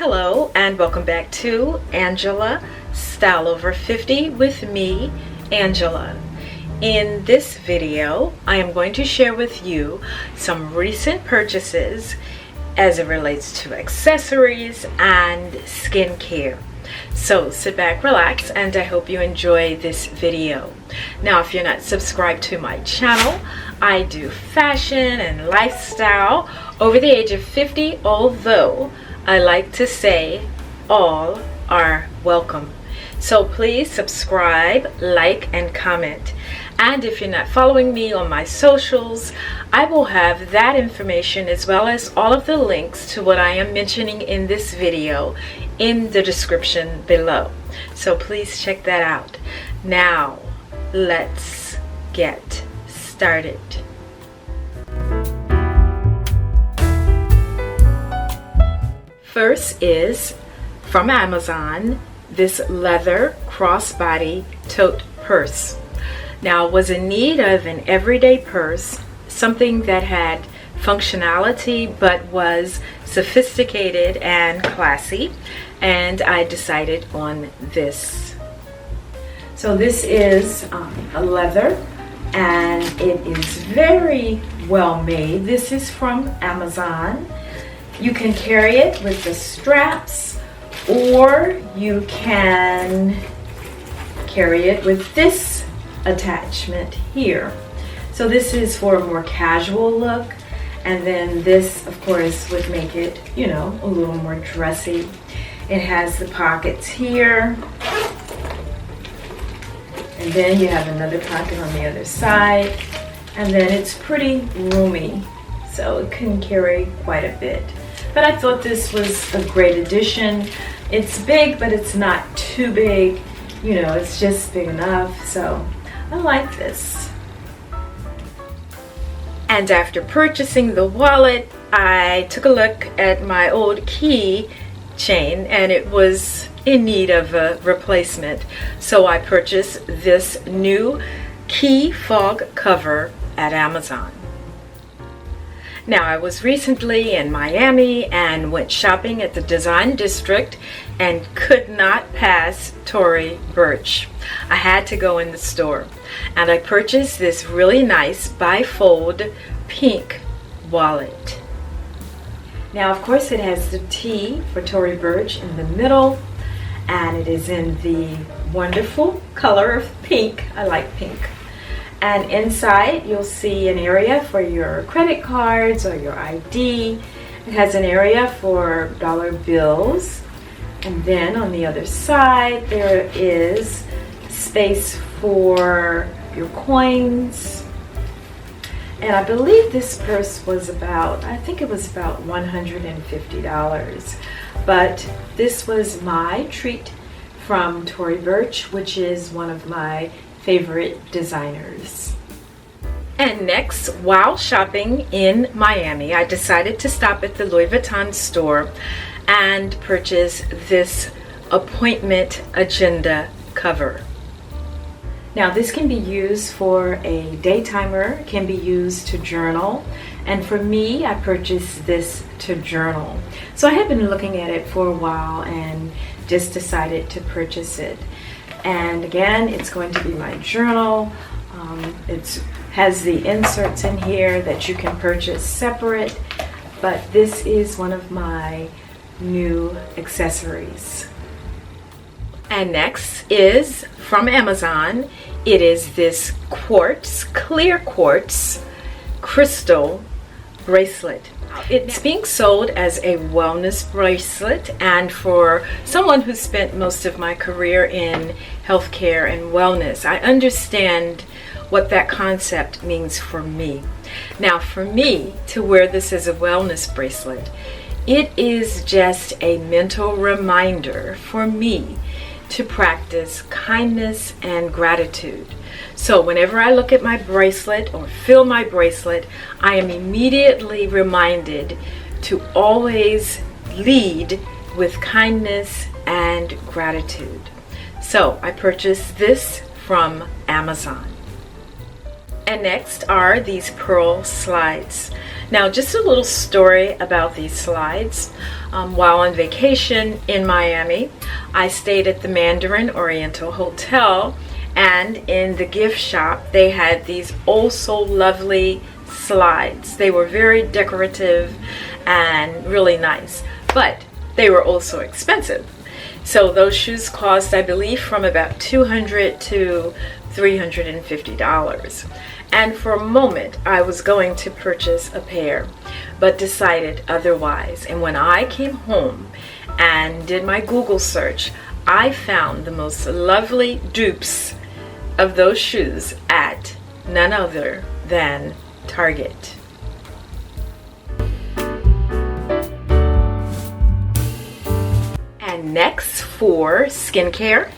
Hello and welcome back to Angela Style Over 50 with me, Angela. In this video, I am going to share with you some recent purchases as it relates to accessories and skincare. So sit back, relax, and I hope you enjoy this video. Now, if you're not subscribed to my channel, I do fashion and lifestyle over the age of 50, although I like to say all are welcome. So please subscribe, like, and comment. And if you're not following me on my socials, I will have that information as well as all of the links to what I am mentioning in this video in the description below. So please check that out. Now, let's get started. First is from Amazon, this leather crossbody tote purse. Now, I was in need of an everyday purse, something that had functionality but was sophisticated and classy, and I decided on this. So this is a leather, and it is very well made. This is from Amazon. You can carry it with the straps, or you can carry it with this attachment here. So this is for a more casual look, and then this, of course, would make it, you know, a little more dressy. It has the pockets here, and then you have another pocket on the other side, and then it's pretty roomy, so it can carry quite a bit. But I thought this was a great addition. It's big, but it's not too big. You know, it's just big enough, so I like this. And after purchasing the wallet, I took a look at my old key chain, and it was in need of a replacement. So I purchased this new key fog cover at Amazon. Now, I was recently in Miami and went shopping at the Design District and could not pass Tory Burch. I had to go in the store, and I purchased this really nice bifold pink wallet. Now, of course, it has the T for Tory Burch in the middle, and it is in the wonderful color of pink. I like pink. And inside, you'll see an area for your credit cards or your ID. It has an area for dollar bills. And then on the other side, there is space for your coins. And I believe this purse was about, I think it was about $150. But this was my treat from Tory Burch, which is one of my favorite designers. And next, while shopping in Miami, I decided to stop at the Louis Vuitton store and purchase this appointment agenda cover. Now, this can be used for a day timer, can be used to journal, and for me, I purchased this to journal. So I had been looking at it for a while and just decided to purchase it. And again, it's going to be my journal. It has the inserts in here that you can purchase separate, but this is one of my new accessories. And next is from Amazon. It is this quartz, clear quartz crystal bracelet. It's being sold as a wellness bracelet, and for someone who spent most of my career in healthcare and wellness, I understand what that concept means for me. Now, for me to wear this as a wellness bracelet, it is just a mental reminder for me to practice kindness and gratitude. So whenever I look at my bracelet or feel my bracelet, I am immediately reminded to always lead with kindness and gratitude. So I purchased this from Amazon. And next are these pearl slides. Now, just a little story about these slides. While on vacation in Miami, I stayed at the Mandarin Oriental Hotel, and in the gift shop they had these oh so lovely slides. They were very decorative and really nice, but they were also expensive. So those shoes cost, I believe, from about $200 to $350. And for a moment I was going to purchase a pair, but decided otherwise. And when I came home and did my Google search, I found the most lovely dupes of those shoes at none other than Target. And next, for skincare,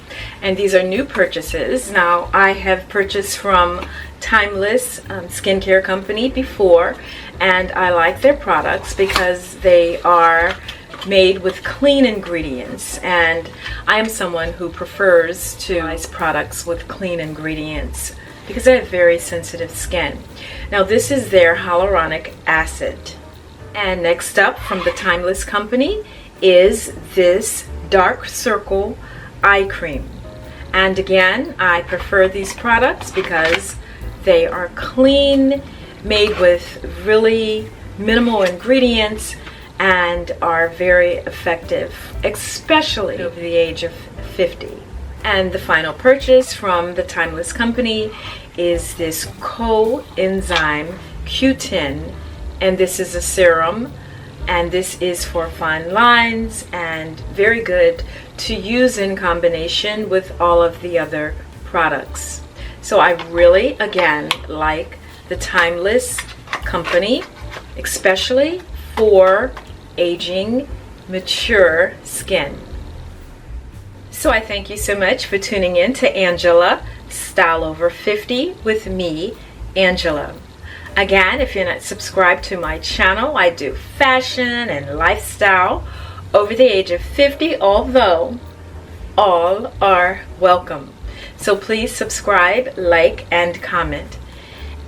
and these are new purchases. Now, I have purchased from Timeless skincare company before, and I like their products because they are made with clean ingredients, and I am someone who prefers to use products with clean ingredients because I have very sensitive skin. Now, this is their hyaluronic acid. And next up from the Timeless company is this dark circle eye cream. And again, I prefer these products because they are clean, made with really minimal ingredients, and are very effective, especially over the age of 50. And the final purchase from the Timeless company is this coenzyme Q10, and this is a serum, and this is for fine lines and very good to use in combination with all of the other products. So I really, again, like the Timeless company, especially for aging, mature skin. So I thank you so much for tuning in to Angela Style Over 50 with me, Angela. Again, if you're not subscribed to my channel, I do fashion and lifestyle over the age of 50, although all are welcome. So please subscribe, like, and comment.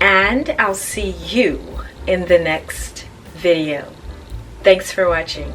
And I'll see you in the next video. Thanks for watching.